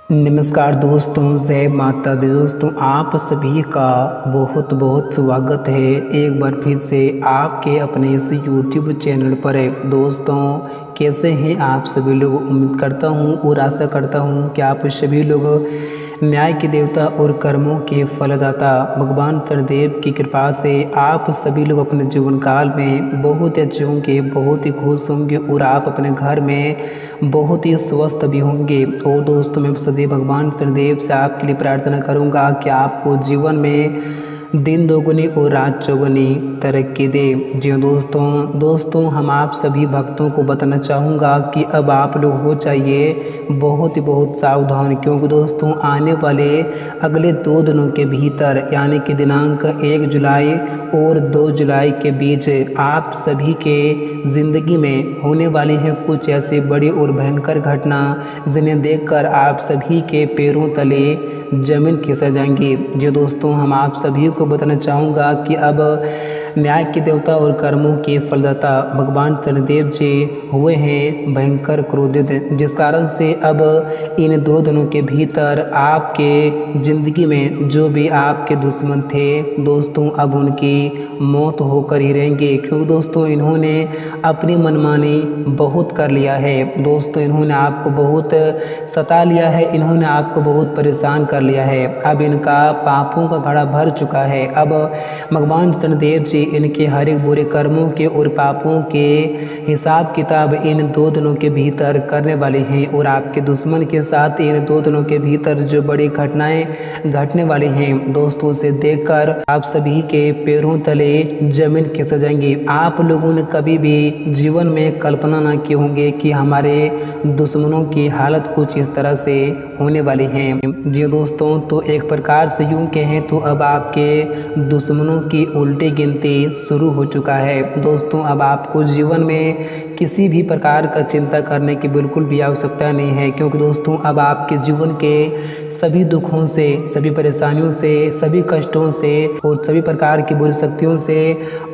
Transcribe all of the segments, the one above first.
नमस्कार दोस्तों, जय माता दी। दोस्तों आप सभी का बहुत बहुत स्वागत है एक बार फिर से आपके अपने इस YouTube चैनल पर। दोस्तों कैसे हैं आप सभी लोग? उम्मीद करता हूं और आशा करता हूं कि आप सभी लोग न्याय के देवता और कर्मों के फलदाता भगवान शनिदेव की कृपा से आप सभी लोग अपने जीवन काल में बहुत ही अच्छे होंगे, बहुत ही खुश होंगे और आप अपने घर में बहुत ही स्वस्थ भी होंगे। और दोस्तों मैं सदैव भगवान शनिदेव से आपके लिए प्रार्थना करूंगा कि आपको जीवन में दिन दोगुनी और रात चौगुनी तरक्की दे। जी दोस्तों हम आप सभी भक्तों को बताना चाहूँगा कि अब आप लोग हो चाहिए बहुत ही बहुत सावधान, क्योंकि दोस्तों आने वाले अगले 2 दिनों के भीतर यानी कि दिनांक 1 जुलाई और 2 जुलाई के बीच आप सभी के ज़िंदगी में होने वाली है कुछ ऐसी बड़ी और भयंकर घटना जिन्हें देखकर आप सभी के पैरों तले जमीन खिसक जाएंगी। जो दोस्तों हम आप सभी को बताना चाहूँगा कि अब न्याय के देवता और कर्मों के फलदाता भगवान शनिदेव जी हुए हैं भयंकर क्रोधित, जिस कारण से अब इन 2 दिनों के भीतर आपके ज़िंदगी में जो भी आपके दुश्मन थे दोस्तों अब उनकी मौत होकर ही रहेंगे, क्योंकि दोस्तों इन्होंने अपनी मनमानी बहुत कर लिया है। दोस्तों इन्होंने आपको बहुत सता लिया है, इन्होंने आपको बहुत परेशान कर लिया है। अब इनका पापों का घड़ा भर चुका है। अब भगवान शनिदेव जी इनके हर एक बुरे कर्मों के और पापों के हिसाब किताब इन 2 दिनों के भीतर करने वाले हैं और आपके दुश्मन के साथ इन 2 दिनों के भीतर जो बड़ी घटनाएं घटने वाली हैं दोस्तों से देखकर आप सभी के पैरों तले जमीन खिसक जाएंगी। आप लोगों ने कभी भी जीवन में कल्पना ना की होंगे कि हमारे दुश्मनों की हालत कुछ इस तरह से होने वाली है। जी दोस्तों तो एक प्रकार से यूं कहें तो अब आपके दुश्मनों की उल्टी गिनती शुरू हो चुका है। दोस्तों अब आपको जीवन में किसी भी प्रकार का चिंता करने की बिल्कुल भी आवश्यकता नहीं है, क्योंकि दोस्तों अब आपके जीवन के सभी दुखों से, सभी परेशानियों से, सभी कष्टों से और सभी प्रकार की बुरी शक्तियों से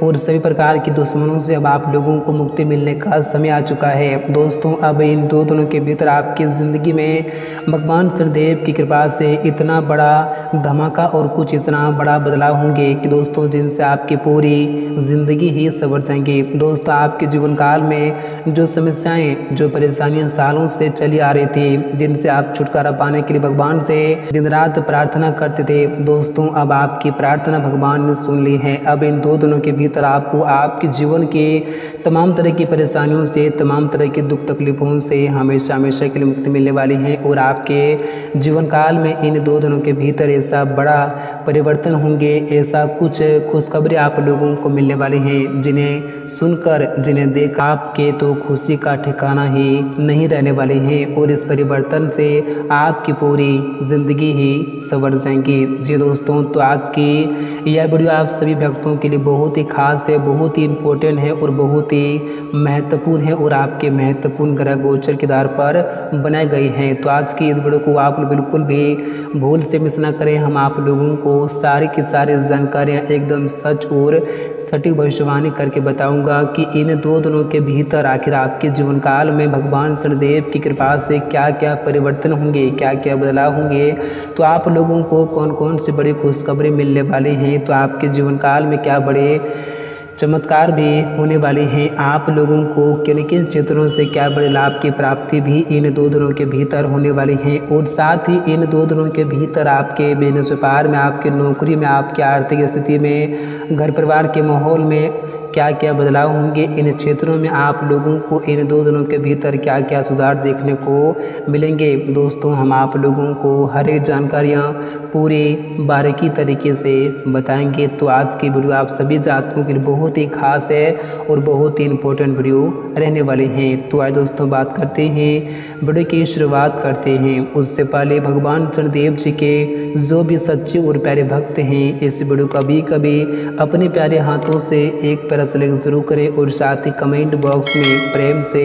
और सभी प्रकार की दुश्मनों से अब आप लोगों को मुक्ति मिलने का समय आ चुका है। दोस्तों अब इन 2 दिनों के भीतर आपकी ज़िंदगी में भगवान शनिदेव की कृपा से इतना बड़ा धमाका और कुछ इतना बड़ा बदलाव होंगे कि दोस्तों जिनसे आपकी पूरी ज़िंदगी ही संवर जाएंगी। दोस्तों आपके जीवन काल में जो समस्याएं, जो परेशानियां सालों से चली आ रही थी, जिनसे आप छुटकारा पाने के लिए भगवान से दिन रात प्रार्थना करते थे, दोस्तों अब आपकी प्रार्थना भगवान ने सुन ली है। अब इन 2 दिनों के भीतर आपको आपके जीवन के तमाम तरह की परेशानियों से, तमाम तरह की दुख तकलीफों से हमेशा हमेशा के लिए मुक्ति मिलने वाली है और आपके जीवन काल में इन 2 दिनों के भीतर ऐसा बड़ा परिवर्तन होंगे, ऐसा कुछ खुशखबरी आप लोगों को मिलने वाली हैं जिन्हें सुनकर, जिन्हें देख आपके तो खुशी का ठिकाना ही नहीं रहने वाली है और इस परिवर्तन से आपकी पूरी ज़िंदगी ही संवर जाएंगी। जी दोस्तों तो आज की यह वीडियो आप सभी भक्तों के लिए बहुत ही खास है, बहुत ही इम्पोर्टेंट है और बहुत ही महत्वपूर्ण है और आपके महत्वपूर्ण ग्रह गोचर के आधार पर बनाई गई है। तो आज की इस वीडियो को आप बिल्कुल भी भूल से मिस ना करें। हम आप लोगों को सारी की सारी जानकारियाँ एकदम सच और सटीक भविष्यवाणी करके बताऊंगा कि इन 2 दिनों के भीतर आखिर आपके जीवन काल में भगवान शनिदेव की कृपा से क्या क्या परिवर्तन होंगे, क्या क्या बदलाव होंगे, तो आप लोगों को कौन कौन सी बड़ी खुशखबरी मिलने वाली हैं, तो आपके जीवन काल में क्या बड़े चमत्कार भी होने वाले हैं, आप लोगों को किन किन क्षेत्रों से क्या बड़े लाभ की प्राप्ति भी इन 2 दिनों के भीतर होने वाली हैं और साथ ही इन 2 दिनों के भीतर आपके बिजनेस व्यापार में, आपकी नौकरी में, आपकी आर्थिक स्थिति में, घर परिवार के माहौल में क्या क्या बदलाव होंगे, इन क्षेत्रों में आप लोगों को इन 2 दिनों के भीतर क्या क्या सुधार देखने को मिलेंगे। दोस्तों हम आप लोगों को हर एक जानकारियाँ पूरी बारीकी तरीके से बताएंगे। तो आज की वीडियो आप सभी जातकों के लिए बहुत ही खास है और बहुत ही इम्पोर्टेंट वीडियो रहने वाली है। तो आइए दोस्तों बात करते हैं, वीडियो की शुरुआत करते हैं। उससे पहले भगवान शनिदेव जी के जो भी सच्चे और प्यारे भक्त हैं इस वीडियो को कभी अपने प्यारे हाथों से एक प्यारा से लाइक जरूर करें और साथ ही कमेंट बॉक्स में प्रेम से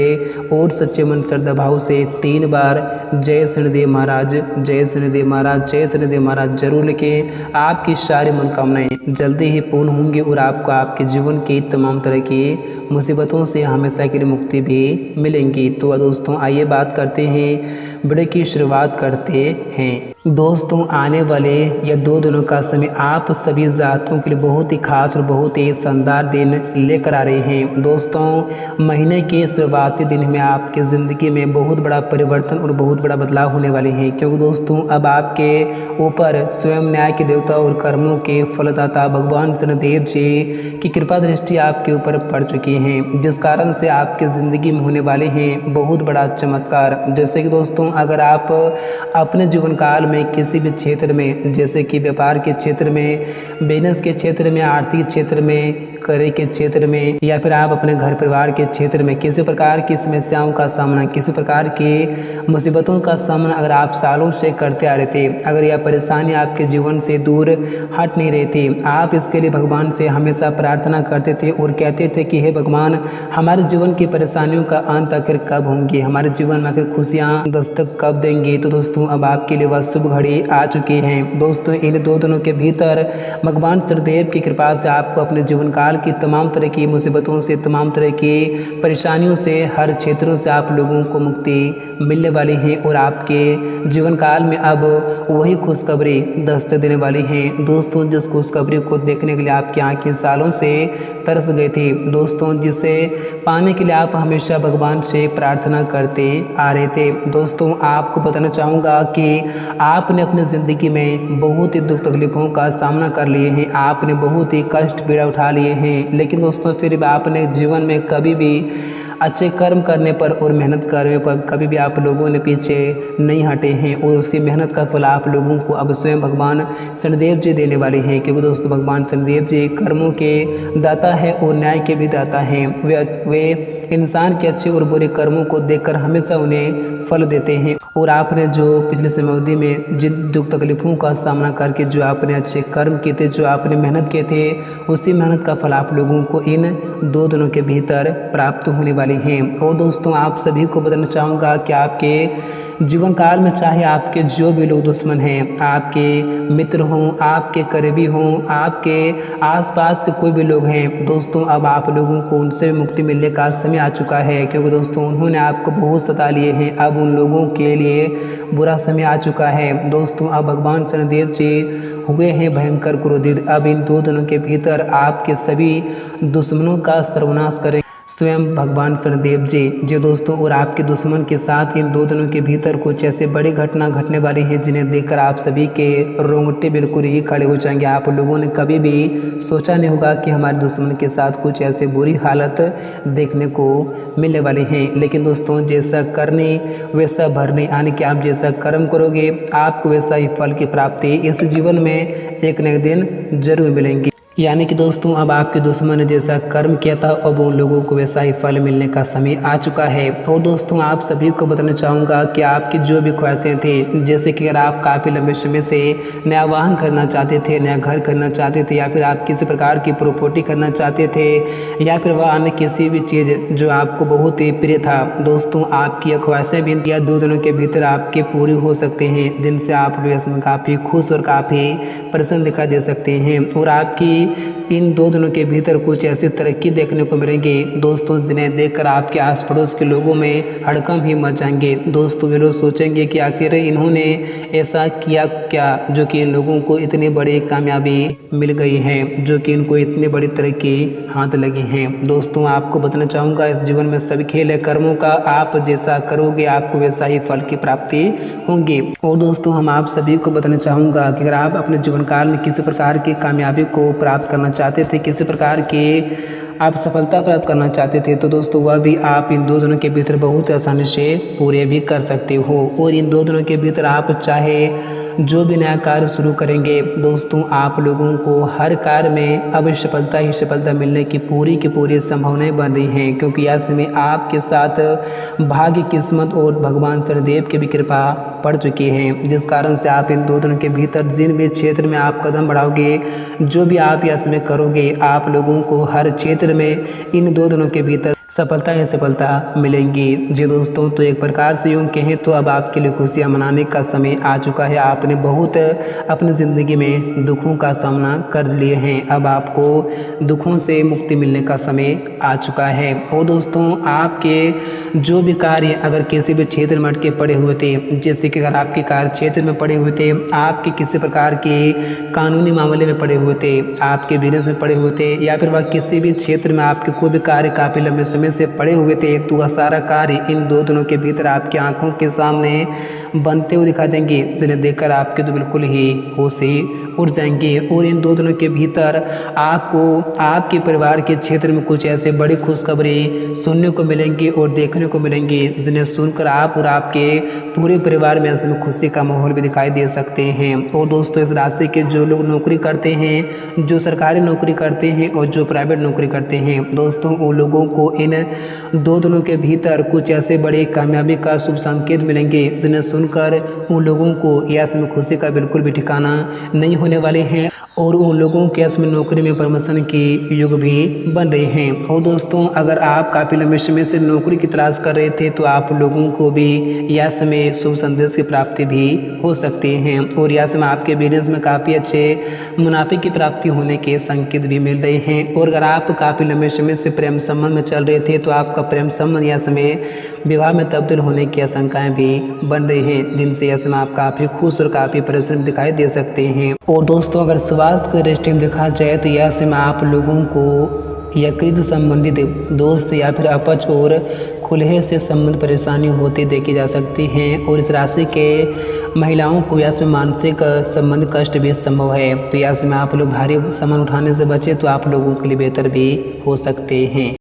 और सच्चे मन श्रद्धा भाव से 3 बार जय शनिदेव महाराज, जय शनिदेव महाराज, जय शनिदेव महाराज जरूर लिखें। आपकी सारी मनोकामनाएं जल्दी ही पूर्ण होंगी और आपको आपके जीवन की तमाम तरह की मुसीबतों से हमेशा के लिए मुक्ति भी मिलेंगी। तो दोस्तों आइए बात करते हैं वीडियो की शुरुआत करते हैं। दोस्तों आने वाले या 2 दिनों का समय आप सभी जातकों के लिए बहुत ही खास और बहुत ही शानदार दिन लेकर आ रहे हैं। दोस्तों महीने के शुरुआती दिन में आपकी ज़िंदगी में बहुत बड़ा परिवर्तन और बहुत बड़ा बदलाव होने वाले हैं, क्योंकि दोस्तों अब आपके ऊपर स्वयं न्याय के देवता और कर्मों के फलदाता भगवान शनिदेव जी की कृपा दृष्टि आपके ऊपर पड़ चुकी है, जिस कारण से आपकी ज़िंदगी में होने वाले हैं बहुत बड़ा चमत्कार। जैसे कि दोस्तों अगर आप अपने जीवन काल में किसी भी क्षेत्र में, जैसे कि व्यापार के क्षेत्र में, बिजनेस के क्षेत्र में, आर्थिक क्षेत्र में, करियर के क्षेत्र में, या फिर आप अपने घर परिवार के क्षेत्र में किसी प्रकार की समस्याओं का सामना, किसी प्रकार की मुसीबतों का सामना अगर आप सालों से करते आ रहे थे, अगर यह परेशानी आपके जीवन से दूर हट नहीं रही थी, आप इसके लिए भगवान से हमेशा प्रार्थना करते थे और कहते थे कि हे भगवान, हमारे जीवन की परेशानियों का अंत आखिर कब होंगे, हमारे जीवन में आखिर खुशियाँ दस्तक कब देंगे। तो दोस्तों अब आपके लिए वह शुभ घड़ी आ चुकी है। दोस्तों इन 2 दिनों के भीतर भगवान शनिदेव की कृपा से आपको अपने जीवन काल की तमाम तरह की मुसीबतों से, तमाम तरह की परेशानियों से, हर क्षेत्रों से आप लोगों को मुक्ति मिलने वाली है और आपके जीवन काल में अब वही खुशखबरी दस्तक देने वाली है। दोस्तों जिस खुशखबरी को देखने के लिए आपकी आंखें सालों से तरस गई थी, दोस्तों जिसे पाने के लिए आप हमेशा भगवान से प्रार्थना करते आ रहे थे। दोस्तों आपको बताना चाहूँगा कि आपने अपनी ज़िंदगी में बहुत ही दुख तकलीफ़ों का सामना कर लिए हैं, आपने बहुत ही कष्ट पीड़ा उठा लिए हैं, लेकिन दोस्तों फिर भी आपने जीवन में कभी भी अच्छे कर्म करने पर और मेहनत करने पर कभी भी आप लोगों ने पीछे नहीं हटे हैं और उसी मेहनत का फल आप लोगों को अब स्वयं भगवान शनिदेव जी देने वाले हैं, क्योंकि दोस्तों भगवान शनिदेव जी कर्मों के दाता है और न्याय के भी दाता हैं। वे इंसान के अच्छे और बुरे कर्मों को देखकर हमेशा उन्हें फल देते हैं और आपने जो पिछले समय अवधि में जिन दुख तकलीफ़ों का सामना करके जो आपने अच्छे कर्म किए थे, जो आपने मेहनत किए थे, उसी मेहनत का फल आप लोगों को इन 2 दिनों के भीतर प्राप्त होने वाले हैं। और दोस्तों आप सभी को बताना चाहूँगा कि आपके जीवन काल में चाहे आपके जो भी लोग दुश्मन हैं, आपके मित्र हों, आपके करीबी हों, आपके आसपास के कोई भी लोग हैं, दोस्तों अब आप लोगों को उनसे मुक्ति मिलने का समय आ चुका है, क्योंकि दोस्तों उन्होंने आपको बहुत सता लिए हैं। अब उन लोगों के लिए बुरा समय आ चुका है। दोस्तों अब भगवान शनिदेव जी हुए हैं भयंकर क्रोधित। अब इन 2 दिनों के भीतर आपके सभी दुश्मनों का सर्वनाश करें स्वयं भगवान शनिदेव जी। जो दोस्तों और आपके दुश्मन के साथ इन 2 दिनों के भीतर कुछ ऐसे बड़ी घटना घटने वाली है जिन्हें देखकर आप सभी के रोंगटे बिल्कुल ही खड़े हो जाएंगे। आप लोगों ने कभी भी सोचा नहीं होगा कि हमारे दुश्मन के साथ कुछ ऐसे बुरी हालत देखने को मिलने वाली हैं, लेकिन दोस्तों जैसा करने वैसा भरने, यानी कि आप जैसा कर्म करोगे आपको वैसा ही फल की प्राप्ति इस जीवन में एक न एक दिन जरूर मिलेंगी। यानी कि दोस्तों अब आपके दुश्मन ने जैसा कर्म किया था अब उन लोगों को वैसा ही फल मिलने का समय आ चुका है। और दोस्तों आप सभी को बताना चाहूँगा कि आपकी जो भी ख्वाहिशें थी, जैसे कि अगर आप काफ़ी लंबे समय से नया वाहन खरीदना चाहते थे, नया घर खरीदना चाहते थे, या फिर आप किसी प्रकार की प्रॉपर्टी खरीदना चाहते थे, या फिर वह अन्य किसी भी चीज़ जो आपको बहुत ही प्रिय था, दोस्तों आपकी ख्वाहिशें भी या 2 दिनों के भीतर आपके पूरी हो सकते हैं, जिनसे आप लोग इसमें काफ़ी खुश और काफ़ी प्रसन्न दिखाई दे सकते हैं। और आपकी इन 2 दिनों के भीतर कुछ ऐसी तरक्की देखने को मिलेंगी दोस्तों, जिन्हें देखकर आपके आस पड़ोस के लोगों में हड़कंप ही मच जाएंगे। दोस्तों वे लोग सोचेंगे कि आखिर इन्होंने ऐसा किया क्या जो कि इन लोगों को इतनी बड़ी कामयाबी मिल गई है, जो कि इनको इतनी बड़ी तरक्की हाथ लगी हैं। दोस्तों आपको बताना चाहूँगा इस जीवन में सभी खेल है कर्मों का, आप जैसा करोगे आपको वैसा ही फल की प्राप्ति होंगी। और दोस्तों हम आप सभी को बताना चाहूँगा कि अगर आप अपने जीवन काल में किसी प्रकार की कामयाबी को प्राप्त करना चाहते थे, किसी प्रकार की आप सफलता प्राप्त करना चाहते थे, तो दोस्तों वह भी आप इन 2 दिनों के भीतर बहुत आसानी से पूरे भी कर सकते हो। और इन 2 दिनों के भीतर आप चाहे जो भी नया कार्य शुरू करेंगे, दोस्तों आप लोगों को हर कार्य में अब सफलता ही सफलता मिलने की पूरी संभावनाएं बन रही हैं, क्योंकि यह समय आपके साथ भाग्य, किस्मत और भगवान शनिदेव की भी कृपा पड़ चुकी है, जिस कारण से आप इन 2 दिनों के भीतर जिन भी क्षेत्र में आप कदम बढ़ाओगे, जो भी आप यह समय करोगे, आप लोगों को हर क्षेत्र में इन 2 दिनों के भीतर सफलता ही सफलता मिलेंगी। जी दोस्तों, तो एक प्रकार से यूँ कहें तो अब आपके लिए खुशियाँ मनाने का समय आ चुका है। आपने बहुत अपनी ज़िंदगी में दुखों का सामना कर लिए हैं, अब आपको दुखों से मुक्ति मिलने का समय आ चुका है। और दोस्तों, आपके जो भी कार्य अगर किसी भी क्षेत्र में अटके पड़े हुए थे, जैसे कि अगर आपके कार्य क्षेत्र में पड़े हुए थे, आपके किसी प्रकार के कानूनी मामले में पड़े हुए थे, आपके बिजनेस में पड़े हुए थे, या फिर वह किसी भी क्षेत्र में आपके कोई भी कार्य काफ़ी लंबे समय से पड़े हुए थे, तो वह सारा कार्य इन 2 दिनों के भीतर आपकी आंखों के सामने बनते हुए दिखा देंगे, जिन्हें देखकर आपके तो बिल्कुल ही होश ही उड़ जाएंगे। और इन 2 दिनों के भीतर आपको आपके परिवार के क्षेत्र में कुछ ऐसे बड़ी खुशखबरी सुनने को मिलेंगी और देखने को मिलेंगी, जिन्हें सुनकर आप और आपके पूरे परिवार में ऐसे में खुशी का माहौल भी दिखाई दे सकते हैं। और दोस्तों, इस राशि के जो लोग नौकरी करते हैं, जो सरकारी नौकरी करते हैं और जो प्राइवेट नौकरी करते हैं, दोस्तों उन लोगों को इन 2 दिनों के भीतर कुछ ऐसे बड़े कामयाबी का शुभ संकेत मिलेंगे, जिन्हें सुनकर उन लोगों को यश में खुशी का बिल्कुल भी ठिकाना नहीं होने वाले हैं और उन लोगों के यश में नौकरी में प्रमोशन की युग भी बन रहे हैं। और दोस्तों, अगर आप काफ़ी लंबे समय से नौकरी की तलाश कर रहे थे, तो आप लोगों को भी यश में शुभ संदेश की प्राप्ति भी हो सकती हैं और यश में आपके बिजनेस में काफ़ी अच्छे मुनाफे की प्राप्ति होने के संकेत भी मिल रहे हैं। और अगर आप काफ़ी लंबे समय से प्रेम संबंध में चल रहे थे, तो आपका प्रेम संबंध यश में विवाह में तब्दील होने की आशंकाएं भी बन रही हैं, जिनसे यश में आप काफ़ी खुश और काफ़ी प्रसन्न दिखाई दे सकते हैं। और दोस्तों, अगर स्वास्थ्य की दृष्टि में देखा जाए, तो यश में आप लोगों को यकृत संबंधित दोस्त या फिर अपच और खुले से संबंधित परेशानी होती देखी जा सकती हैं। और इस राशि के महिलाओं को यश में मानसिक संबंध कष्ट भी संभव है, तो यश में आप लोग भारी सामान उठाने से बचे तो आप लोगों के लिए बेहतर भी हो सकते हैं।